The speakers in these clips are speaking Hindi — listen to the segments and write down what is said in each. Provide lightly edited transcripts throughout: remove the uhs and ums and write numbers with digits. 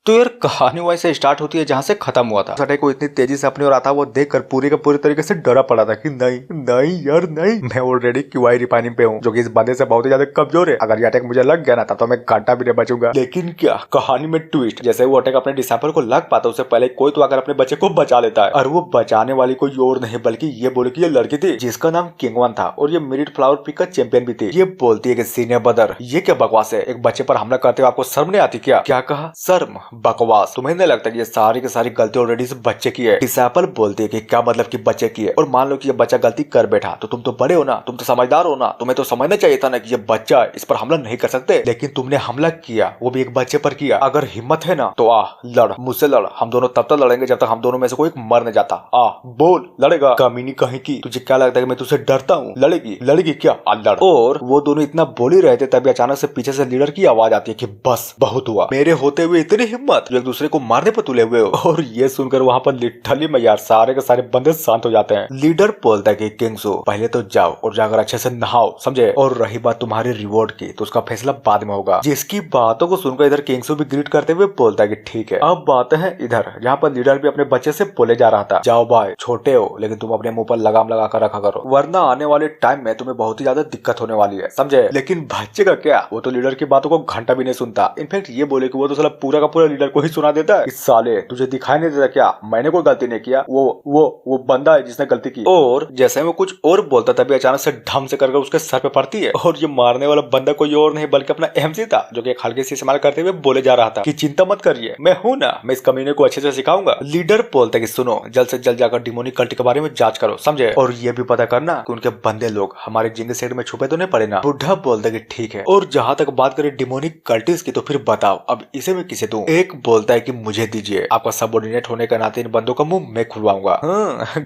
तो यार कहानी वहीं से स्टार्ट होती है जहाँ से खत्म हुआ था। सटे को इतनी तेजी से अपनी ओर आता वो देखकर पूरी का पूरी तरीके से डरा पड़ा था कि नहीं नहीं यार नहीं, मैं ऑलरेडी क्यूआई रिफाइनिंग पे हूँ जो कि इस बंदे से बहुत ही ज्यादा कमजोर है। अगर ये अटैक मुझे लग गया ना तब तो मैं घंटा भी नहीं बचूंगा। लेकिन क्या कहानी में ट्विस्ट, जैसे वो अटैक अपने डिसाइपल को लग पाता उससे पहले कोई तो आकर अपने बच्चे को बचा लेता है। और वो बचाने वाली कोई और नहीं बल्कि ये बोले की ये लड़की थी जिसका नाम किंगवन था और ये मेरिट फ्लावर पिक का चैंपियन भी थी। ये बोलती है कि सीनियर ब्रदर ये क्या बकवास है, एक बच्चे पर हमला करते हुए आपको शर्म नहीं आती क्या? क्या कहा? शर्म? बकवास? तुम्हें नहीं लगता कि ये सारी की सारी गलती ऑलरेडी इस बच्चे की है? डिसाइपल बोलती है कि क्या मतलब कि बच्चे की है, और मान लो कि ये बच्चा गलती कर बैठा तो तुम तो बड़े हो ना, तुम तो समझदार हो ना, तुम्हें तो समझना चाहिए था ना कि ये बच्चा है, इस पर हमला नहीं कर सकते। लेकिन तुमने हमला किया, वो भी एक बच्चे पर किया। अगर हिम्मत है ना तो आ लड़, मुझसे लड़, हम दोनों तब तक लड़ेंगे जब तक हम दोनों में से कोई मर न जाता। आ बोल, लड़ेगा? कमीनी कहीं की, तुझे क्या लगता है कि मैं तुझसे डरता हूँ? लड़ेगी? लड़ेगी क्या? आ लड़। और वो दोनों इतना बोल ही रहे थे तभी अचानक से पीछे से लीडर की आवाज आती है कि बस बहुत हुआ, मेरे होते हुए इतनी हिम्मत, जो एक दूसरे को मारने पर तुले हुए हो। और ये सुनकर वहाँ पर लिटरली में यार सारे के सारे बंदे शांत हो जाते हैं। लीडर बोलता है कि किंग्सो पहले तो जाओ और जाकर अच्छे से नहाओ, समझे? और रही बात तुम्हारे रिवॉर्ड की तो उसका फैसला बाद में होगा। जिसकी बातों को सुनकर इधर किंग्सो भी ग्रीट करते हुए बोलता है कि ठीक है। अब बात है इधर जहाँ पर लीडर भी अपने बच्चे से बोले जा रहा था, जाओ भाई छोटे हो लेकिन तुम अपने मुंह पर लगाम लगा कर रखा करो, वरना आने वाले टाइम में तुम्हें बहुत ही ज्यादा दिक्कत होने वाली है, समझे? लेकिन बच्चे का क्या, वो तो लीडर की बातों को घंटा भी नहीं सुनता। इनफैक्ट ये बोले कि वो तो साला पूरा का पूरा लीडर को ही सुना देता है। इस साले तुझे दिखाई नहीं देता क्या मैंने कोई गलती नहीं किया, वो बंदा है जिसने गलती की। और जैसे वो कुछ और बोलता तभी अचानक से ढम से करके उसके सर पे पड़ती है, और ये मारने वाला बंदा कोई और नहीं बल्कि अपना एमसी था जो कि हल्के से इस्तेमाल करते हुए बोले जा रहा था कि चिंता मत करिए, मैं हूं ना, मैं इस कमीने को अच्छे से सिखाऊंगा। लीडर बोलता है कि सुनो, जल्द से जल्द जाकर डिमोनिक कल्ट के बारे में जांच करो, समझे? और ये भी पता करना कि उनके बंदे लोग हमारे जिंग सेट में छुपे तो नहीं पड़े ना। बुढ़ा बोलता है कि ठीक है। और जहां तक बात करें डिमोनिक कल्टिस की तो फिर बताओ अब इसे मैं किसे दूं? एक बोलता है कि मुझे दीजिए, आपका सबऑर्डिनेट होने के नाते इन बंदों का मुंह मैं खुलवाऊंगा।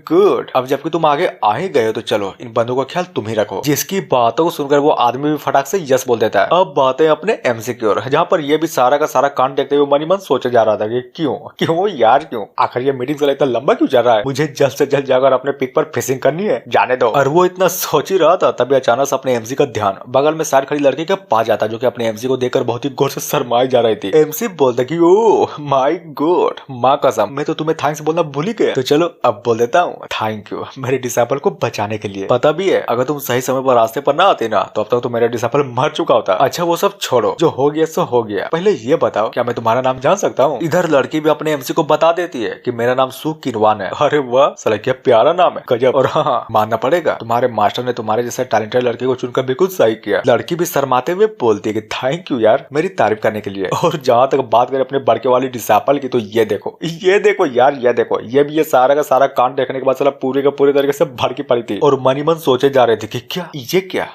गुड, अब जबकि तुम आगे आ ही गए हो तो चलो इन बंदों का ख्याल तुम ही रखो। जिसकी बातों को सुनकर वो आदमी भी फटाक से यस बोल देता है। अब बातें अपने एमसी की ओर, जहाँ पर ये भी सारा का सारा कांड देखते हुए मन ही मन सोचा जा रहा था कि क्यों क्यों यार क्यों, आखिर ये मीटिंग इतना लंबा क्यों चल रहा है, मुझे जल्द से जल्द जाकर अपने पिक पर फिशिंग करनी है, जाने दो। और वो इतना सोच ही रहा था तभी अचानक से अपने एमसी का ध्यान बगल में साइड खड़ी लड़की के पास जाता जो कि अपने एमसी को देखकर बहुत ही गौर से शर्माई जा रही थी। एमसी बोलता कि ओ माय गॉड, माँ कसम मैं तो तुम्हें थैंक्स बोलना भूल ही गया। तो चलो अब बोल देता हूँ, थैंक यू मेरे डिसाइपल को बचाने के लिए। पता भी है अगर तुम सही समय पर रास्ते पर ना आते ना तो अब तक तो मेरा डिसाइपल मर चुका होता। अच्छा वो सब छोड़ो, जो हो गया सो हो गया, पहले ये बताओ क्या मैं तुम्हारा नाम जान सकता हूँ? इधर लड़की भी अपने एमसी को बता देती है कि मेरा नाम सु किनवान है। अरे वाह साला क्या प्यारा नाम है, गजब। और हाँ मानना पड़ेगा तुम्हारे मास्टर ने तुम्हारे जैसे टैलेंटेड लड़के को चुनकर बिल्कुल सही किया। लड़की भी शर्माते हुए बोलती है कि थैंक यू यार मेरी तारीफ करने के लिए। और जहाँ तक बात करें अपने बड़के वाली डिसाइपल की तो ये देखो यार, ये देखो ये भी ये सारा का सारा कांड देखने के बाद साला पूरे का पूरे तरीके से भड़की पड़ी थी और मन ही मन सोचे जा रहे थे कि क्या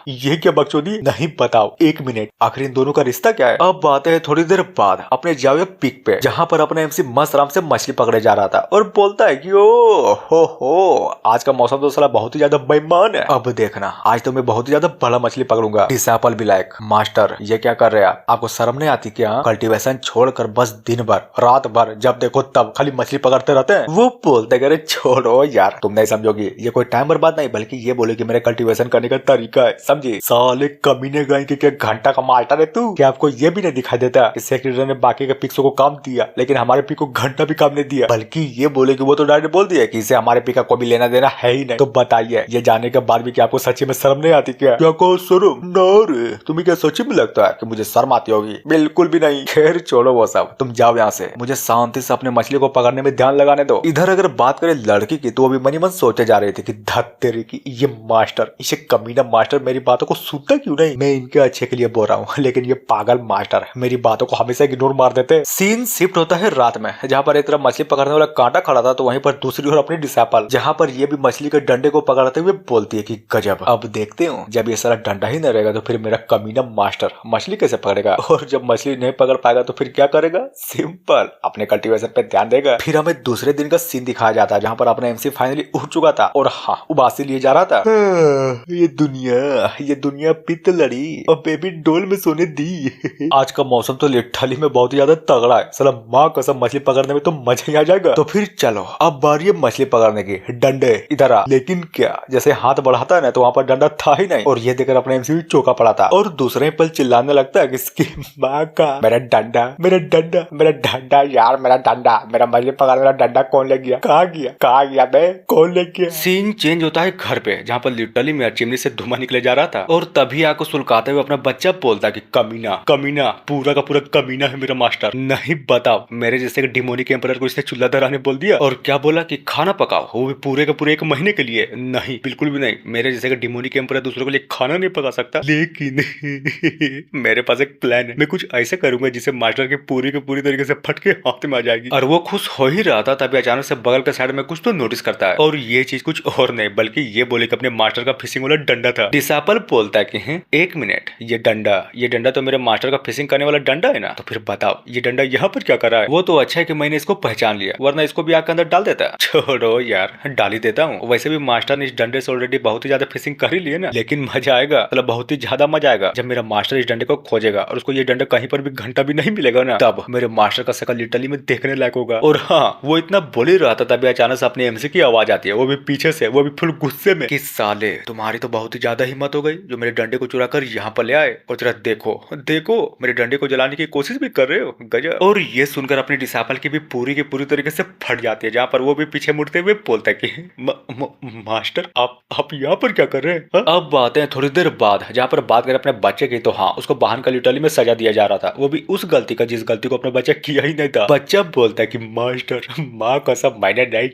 ये क्या बकचोदी, नहीं बताओ एक मिनट आखिर इन दोनों का रिश्ता क्या है? अब बात है थोड़ी देर बाद अपने जावे पिक पे जहाँ पर अपने एमसी मस्त आराम से मछली पकड़े जा रहा था और बोलता है कि ओ हो आज का मौसम तो साला बहुत ही ज्यादा बेईमान है, अब देखना आज तो मैं बहुत ही ज्यादा बड़ा मछली पकड़ूंगा। डिसाइपल भी लाइक मास्टर ये क्या कर रहे हैं, आपको शर्म नहीं आती क्या? कल्टीवेशन छोड़कर बस दिन भर रात भर जब देखो तब खाली मछली पकड़ते रहते हैं। वो बोलते अरे छोड़ो यार तुम नहीं समझोगी, ये कोई टाइम बर्बाद नहीं बल्कि ये बोले कि मेरे कल्टीवेशन करने का तरीका है, समझे? साले कमीने गए कि क्या घंटा का माल्टा है तू, क्या आपको ये भी नहीं दिखाई देता कि सेक्रेटरी ने बाकी के पिक्सों को काम दिया लेकिन हमारे पिक को घंटा भी काम नहीं दिया, बल्कि ये बोले कि वो तो डायरेक्ट बोल दिया कि इसे हमारे पिक का कोई भी लेना देना है ही नहीं। तो बताइए ये जाने के बाद भी क्या आपको सच्ची में शर्म नहीं आती क्या? क्या को शर्म ना रे, तुम्हें क्या सच्ची में लगता है कि मुझे शर्म आती होगी? बिल्कुल भी नहीं। खैर छोड़ो वो सब, तुम जाओ यहाँ से, मुझे शांति से अपने मछली को पकड़ने में ध्यान लगाने दो। इधर अगर बात करें लड़की की तो अभी मनी मन सोचे जा रहे थे कि धत तेरे की ये मास्टर, इसे कमीना मास्टर मेरी बातों को सुनता क्यों नहीं? मैं इनके अच्छे के लिए बोल रहा हूँ लेकिन ये पागल मास्टर मेरी बातों को हमेशा इग्नोर मार देते। सीन शिफ्ट होता है रात में, जहाँ पर एक तरफ मछली पकड़ने वाला कांटा खड़ा था तो वहीं पर दूसरी ओर अपनी डिसाइपल, जहाँ पर ये भी मछली के डंडे को पकड़ते हुए बोलती है कि गजब, अब देखते हूँ जब ये सारा डंडा ही नहीं रहेगा तो फिर मेरा कमीना मास्टर मछली कैसे पकड़ेगा, और जब मछली नहीं पकड़ पाएगा तो फिर क्या करेगा? सिंपल अपने कल्टीवेशन पे ध्यान देगा। फिर हमें दूसरे दिन का सीन दिखाया जाता है जहाँ पर अपना एमसी फाइनली उठ चुका था और हाँ उबासी लिए जा रहा था। ये दुनिया पित्त लड़ी और बेबी डोल में सोने दी। आज का मौसम तो लिटरली में बहुत ही ज्यादा तगड़ा है, साला माँ कसम मछली पकड़ने में तो मजा ही आ जाएगा। तो फिर चलो अब बारी है मछली पकड़ने की, डंडे इधर आ। लेकिन क्या जैसे हाथ बढ़ाता है ना तो वहाँ पर डंडा था ही नहीं और ये देखकर अपने एमसी भी चौका पड़ा था और दूसरे पल चिल्लाने लगता है कि इसकी माँ का मेरा डंडा डंडा, मेरा डंडा यार, मेरा डंडा, मेरा मछली पकड़ मेरा डंडा कौन ले गया? कहाँ गया बे? कौन ले गया? सीन चेंज होता है घर पे, जहाँ पर लिटरली मेरा चिमनी से धुआं निकले जा रहा था और तभी आको सुलगाते हुए अपना बच्चा बोलता कि कमीना, कमीना, पूरा का पूरा कमीना है मेरा मास्टर। नहीं बताओ, मेरे जैसे डिमोनिक एम्परर को इसने चूल्हा धराने बोल दिया और क्या बोला कि खाना पकाओ, वो भी पूरे का पूरे 1 महीने के लिए? नहीं, बिल्कुल भी नहीं। मेरे जैसे डिमोनिक एम्परर दूसरों के लिए खाना नहीं पका सकता, लेकिन मेरे पास एक प्लान है। मैं कुछ ऐसे करूंगा जिसे मास्टर के पूरी तरीके से फटके हाथ में आ जाएगी। और वो खुश हो ही रहा था तभी अचानक से बगल के साइड में कुछ तो नोटिस करता है और ये चीज कुछ और नहीं बल्कि ये बोले कि अपने मास्टर का फिशिंग वाला डंडा था। डिसापल बोलता है कि 1 मिनट, ये डंडा तो मेरे मास्टर का फिशिंग करने वाला डंडा है ना? तो फिर बताओ ये डंडा यहाँ पर क्या कर रहा है? वो तो अच्छा है कि मैंने इसको पहचान लिया, वरना इसको भी आग के अंदर डाल देता। छोड़ो यार, डाल ही देता हूँ। वैसे भी मास्टर ने इस डंडे से ऑलरेडी बहुत ही ज्यादा फिशिंग कर ही ली है ना, लेकिन मजा आएगा, मतलब बहुत ही ज्यादा मजा आएगा जब मेरा मास्टर इस डंडे को खोजेगा और उसको ये डंडा कहीं पर भी घंटा भी नहीं मिलेगा ना, तब मेरे मास्टर का शकल लिटरली में देखने लायक होगा। और हाँ, वो इतना बोल ही रहा था तभी अचानक से अपने एमसी की आवाज आती है, वो भी पीछे से, वो भी फुल गुस्से में कि साले तुम्हारी तो बहुत ही ज्यादा हिम्मत हो गई जो मेरे डंडे को चुरा कर यहाँ पर ले आए, और जरा देखो देखो मेरे डंडे को जलाने की कोशिश भी कर रहे हो, गजब। और ये सुनकर अपनी डिसापल की भी पूरी तरीके से फट जाती है, जहाँ पर वो भी पीछे मुड़ते हुए बोलता है कि मास्टर आप यहाँ पर क्या कर रहे हैं? अब बात है थोड़ी देर बाद, जहाँ पर बात करें अपने बच्चे की, तो हाँ, उसको वाहन का लिटरली में सजा दिया जा रहा था, वो भी उस गलती का जिस गलती को अपना बच्चा किया ही नहीं था। बच्चा बोलता है कि मास्टर माँ कसम मैंने नहीं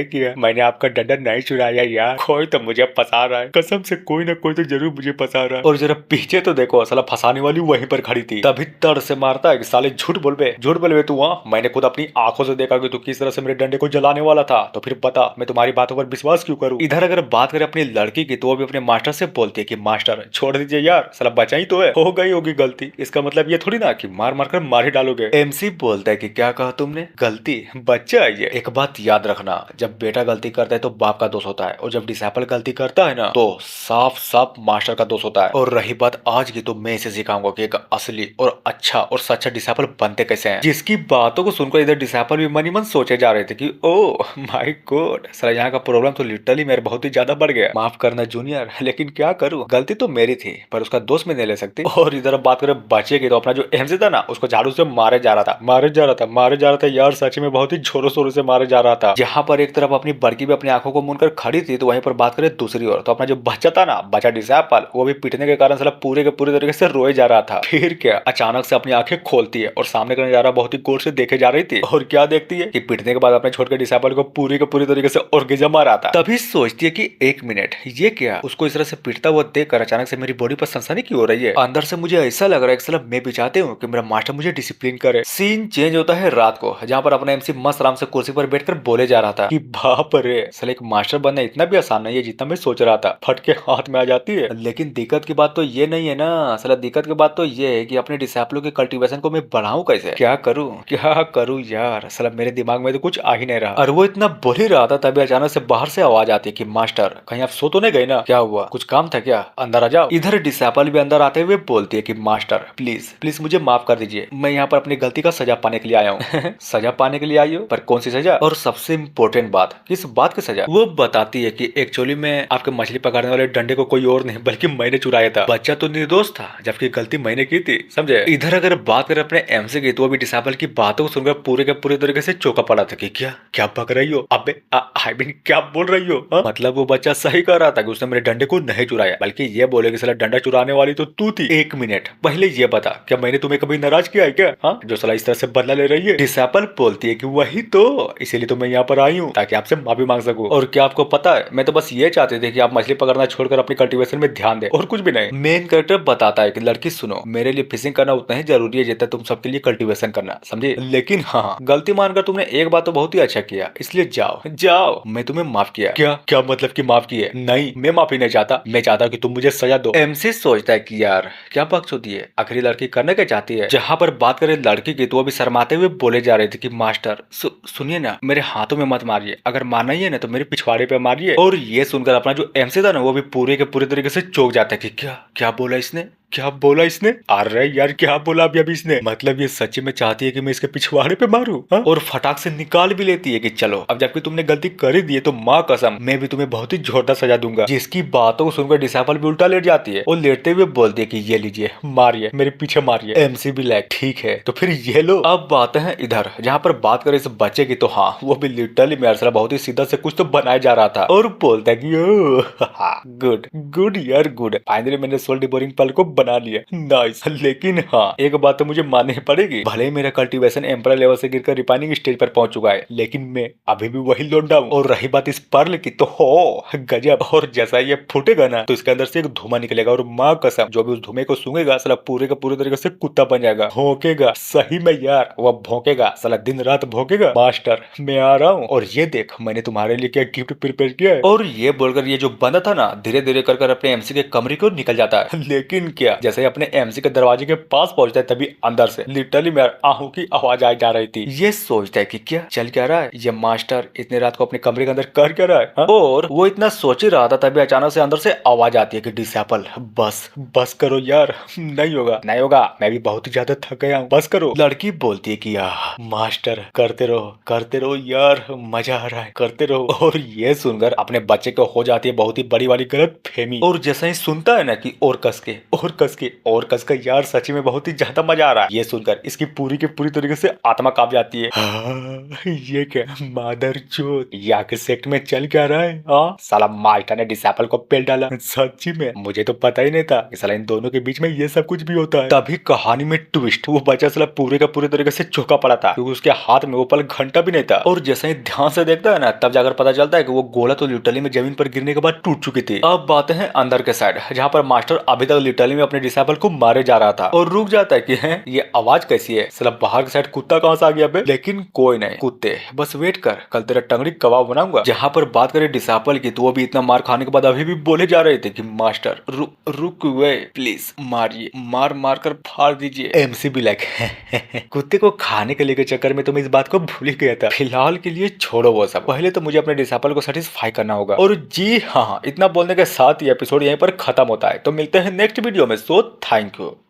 किया, मैंने आपका डंडा नहीं चुराया यार, कोई तो मुझे फंसा रहा है, कसम से कोई ना कोई तो जरूर मुझे फंसा रहा है। और जरा पीछे तो देखो, साला फंसाने वाली वहीं पर खड़ी थी। तभी तड़ से मारता है कि साले झूठ बोल बे तू, वहाँ मैंने खुद अपनी आंखों से देखा कि तू किस तरह से मेरे डंडे को जलाने वाला था, तो फिर बता मैं तुम्हारी बातों पर विश्वास क्यों करूं? इधर अगर बात करें अपनी लड़की की, तो वो भी अपने मास्टर से बोलती है कि मास्टर छोड़ दीजिए यार, साला बचा ही तो है, हो गई होगी गलती, इसका मतलब ये थोड़ी ना कि मार कर मार ही डालोगे। एमसी बोलता है कि क्या कहा तुमने? गलती? बच्चा है ये, एक बात याद रखना, जब बेटा गलती करता है तो बाप का दोष होता है, और जब डिसाइपल गलती करता है ना तो साफ साफ मास्टर का दोष होता है। और रही बात आज की, तो मैं इसे सिखाऊंगा कि एक असली और अच्छा और सच्चा डिसाइपल बनते कैसे हैं। जिसकी बातों को सुनकर इधर डिसाइपल भी मन ही मन सोचे जा रहे थे कि ओ माय गॉड, साला यहाँ का प्रॉब्लम तो लिटरली मेरे बहुत ही ज्यादा बढ़ गया, माफ करना जूनियर, लेकिन क्या करूँ, गलती तो मेरी थी पर उसका दोष मैं नहीं ले सकती। और इधर बात करें बच्चे की, तो अपना जो एमसी था ना, उसको झाड़ू से मारे जा रहा था यार, सच में बहुत ही जोरों शोरों से मारे जा रहा था। जहाँ पर एक तरफ अपनी बड़की भी अपनी आंखों को मूंदकर खड़ी थी, तो वहीं पर बात करें दूसरी ओर, तो अपना जो बच्चा था ना, बच्चा डिसाइपल, वो भी पीटने के कारण साला पूरे के पूरे तरीके से रोए जा रहा था। फिर क्या, अचानक से अपनी आंखें खोलती है और सामने का नजारा बहुत ही गौर से देखे जा रही थी, और क्या देखती है कि पीटने के बाद अपने छोटे डिसाइपल को पूरी के पूरी तरीके से ऑर्गेज़म आ रहा था। तभी सोचती है कि 1 मिनट, ये क्या, उसको इस तरह से पीटता हुआ देखकर अचानक से मेरी बॉडी पर सनसनी क्यों हो रही है? अंदर से मुझे ऐसा लग रहा है कि मैं भी चाहती हूँ कि मेरा मास्टर मुझे डिसिप्लिन करे। सीन चेंज होता है रात को, जहाँ पर अपना एमसी मस्त आराम से कुर्सी पर बैठकर बोले जा रहा था कि बाप रे, साले एक मास्टर बनना इतना भी आसान नहीं है जितना मैं सोच रहा था, फट के हाथ में आ जाती है। लेकिन दिक्कत की बात तो ये नहीं है ना, साला दिक्कत की बात तो ये है कि अपने डिसाइपलों के कल्टीवेशन को मैं बढ़ाऊं कैसे, क्या करूं यार, साला मेरे दिमाग में तो कुछ आ ही नहीं रहा। और वो इतना बोल ही रहा था तभी अचानक से बाहर से आवाज आती है कि मास्टर कहीं आप सो तो नहीं गए ना? क्या हुआ, कुछ काम था क्या? अंदर आ जाओ। इधर डिसाइपल भी अंदर आते हुए बोलती है कि मास्टर प्लीज मुझे माफ कर दीजिए, मैं यहाँ पर अपनी गलती का सजा पाने के लिए आया हूँ। सजा पाने के लिए आई हो? पर कौन सी सजा? और सबसे इम्पोर्टेंट बात, किस बात की सजा? वो बताती है कि एक्चुअली में आपके मछली पकड़ने वाले डंडे को कोई और नहीं बल्कि मैंने चुराया था, बच्चा तो निर्दोष था जबकि गलती मैंने की थी, समझे? इधर अगर बात करें अपने एमसी की, तो भी डिसाइपल की बातों को सुनकर पूरे के पूरे तरीके से चौंका पड़ा था कि क्या पक रही हो? अबे आई मीन क्या बोल रही हो? मतलब वो बच्चा सही कह रहा था कि उसने मेरे डंडे को नहीं चुराया, बल्कि ये बोले कि साला डंडा चुराने वाली तो तू थी। 1 मिनट पहले ये बता, क्या मैंने तुम्हें कभी नाराज किया है क्या? हाँ, जो साला इस तरह से बदला ले रही है। डिसाइपल बोलती है कि वही तो, इसीलिए तो मैं यहाँ पर आई हूँ ताकि आपसे माफी मांग सकूं। और क्या आपको पता है, मैं तो बस ये चाहते थे कि आप मछली पकड़ना छोड़कर अपनी कल्टीवेशन में ध्यान दे, और कुछ भी नहीं। मेन कैरेक्टर बताता है कि लड़की सुनो, मेरे लिए फिशिंग करना उतना ही जरूरी है जितना तुम सबके लिए कल्टीवेशन करना, समझे? लेकिन हाँ, गलती मानकर तुमने एक बात तो बहुत ही अच्छा किया, इसलिए जाओ, मैं तुम्हें माफ किया। क्या मतलब कि माफ किए? नहीं, मैं माफी नहीं चाहता, मैं चाहता कि तुम मुझे सजा दो। एमसी सोचता है कि यार क्या पक्ष होती है, आखिरी लड़की करने क्या चाहती है। जहाँ पर बात करें लड़की की, तो वो भी शर्माते हुए बोले जा रहे थे कि मास्टर सुनिए ना, मेरे हाथों में मत मारिए, अगर मारना ही है ना तो मेरे पिछवाड़े पे मारिए। और ये सुनकर अपना जो एमसी था ना, वो भी पूरे के पूरे तरीके से चौंक जाता है कि क्या बोला इसने, क्या बोला इसने? अरे यार क्या बोला अभी इसने? मतलब ये सच में चाहती है कि मैं इसके पिछवाड़े पे मारूं? और फटाक से निकाल भी लेती है कि चलो अब जबकि तुमने गलती कर ही दी है तो माँ कसम मैं भी तुम्हें बहुत ही जोरदार सजा दूंगा। जिसकी बातों को सुनकर डिसाइपल भी उल्टा लेट जाती है और लेटते हुए बोलती है कि ये लीजिए मारिए, मेरे पीछे मारिए। एमसी भी लाइक ठीक है तो फिर ये लो। अब बात है इधर जहाँ पर बात करें इस बच्चे की तो हाँ वो भी लिटरली मेरे साला बहुत ही सीधा से कुछ तो बनाया जा रहा था और बोलता है कि गुड गुड यार गुड, फाइनली मैंने सोल डिबोरिंग पल को बना लिया, नाइस। लेकिन हाँ एक बात तो मुझे माननी पड़ेगी, भले ही मेरा कल्टीवेशन एम्परर लेवल से गिरकर रिफाइनिंग स्टेज पर पहुंच चुका है लेकिन मैं अभी भी वही लौंडा हूं। और रही बात इस पर्ल की तो हो गजब, और जैसा ये फूटेगा ना तो इसके अंदर से एक धुआं निकलेगा और माँ कसम जो भी उस धुएं को सूंघेगा साला पूरे का पूरे तरीके से कुत्ता बन जाएगा, भौंकेगा सही में यार, वो भौंकेगा साला दिन रात भौंकेगा। मास्टर मैं आ रहा हूँ और ये देख मैंने तुम्हारे लिए क्या गिफ्ट प्रिपेयर किया है। और ये बोलकर ये जो बंदा था ना धीरे धीरे कर अपने एमसी के कमरे को निकल जाता है। लेकिन क्या जैसे ही अपने एमसी के दरवाजे के पास पहुंचता है तभी अंदर से लिटरली मेरे आहू की आवाज आ जा रही थी। ये सोचता है कि क्या चल क्या रहा है, ये मास्टर इतने रात को अपने कमरे के अंदर कर क्या रहा है हा? और वो इतना सोच ही रहा था तभी अचानक से अंदर से आवाज आती है कि डिसेबल बस बस करो यार, नहीं होगा नहीं होगा, मैं भी बहुत ही ज्यादा थक गया हूँ, बस करो। लड़की बोलती है कि मास्टर करते रहो यार, मजा आ रहा है करते रहो। और ये सुनकर अपने बच्चे को हो जाती है बहुत ही बड़ी वाली गलत फेमी। और जैसा ही सुनता है ना कि और कस के यार सच में बहुत ही ज्यादा मजा आ रहा है, ये सुनकर इसकी पूरी की पूरी तरीके से आत्मा कांप जाती है। ये क्या मादर चोद, या के सेक्ट में चल क्या रहा है? साला मास्टर ने डिसेबल को पेल डाला, सच्ची में मुझे तो पता ही नहीं था कि साला इन दोनों के बीच में ये सब कुछ भी होता है। तभी कहानी में ट्विस्ट, वो बच्चा साला पूरे का पूरे तरीके से चौका पड़ा था क्योंकि उसके हाथ में वो पल घंटा भी नहीं था। और जैसे ही ध्यान से देखता है ना तब जाकर पता चलता है कि वो गोला तो लिटरली में जमीन पर गिरने के बाद टूट चुकी थी। अब बातें हैं अंदर के साइड जहाँ पर मास्टर अभी तक लिटरली में अपने डिसेबल को मारे जा रहा था और रुक जाता है कि है ये आवाज कैसी है, साला बाहर के साइड कुत्ता कहाँ से आ गया बे? लेकिन कोई नहीं कुत्ते बस वेट कर, कल तेरा टंगड़ी कबाब बनाऊंगा। जहाँ पर बात करें डिसेबल की तो वो भी इतना मार खाने के बाद अभी भी बोले जा रहे थे कि मास्टर रुक वे प्लीज, मारिए मार कर फाड़ दीजिए। एमसी भी लाइक कुत्ते को खाने के लिए चक्कर में तो मैं इस बात को भूल ही गया था। फिलहाल के लिए छोड़ो वो सब, पहले तो मुझे अपने डिसेबल को सेटिस्फाई करना होगा। और जी हाँ इतना बोलने के साथ ही एपिसोड यहीं पर खत्म होता है, तो मिलते हैं नेक्स्ट वीडियो में। So thank you.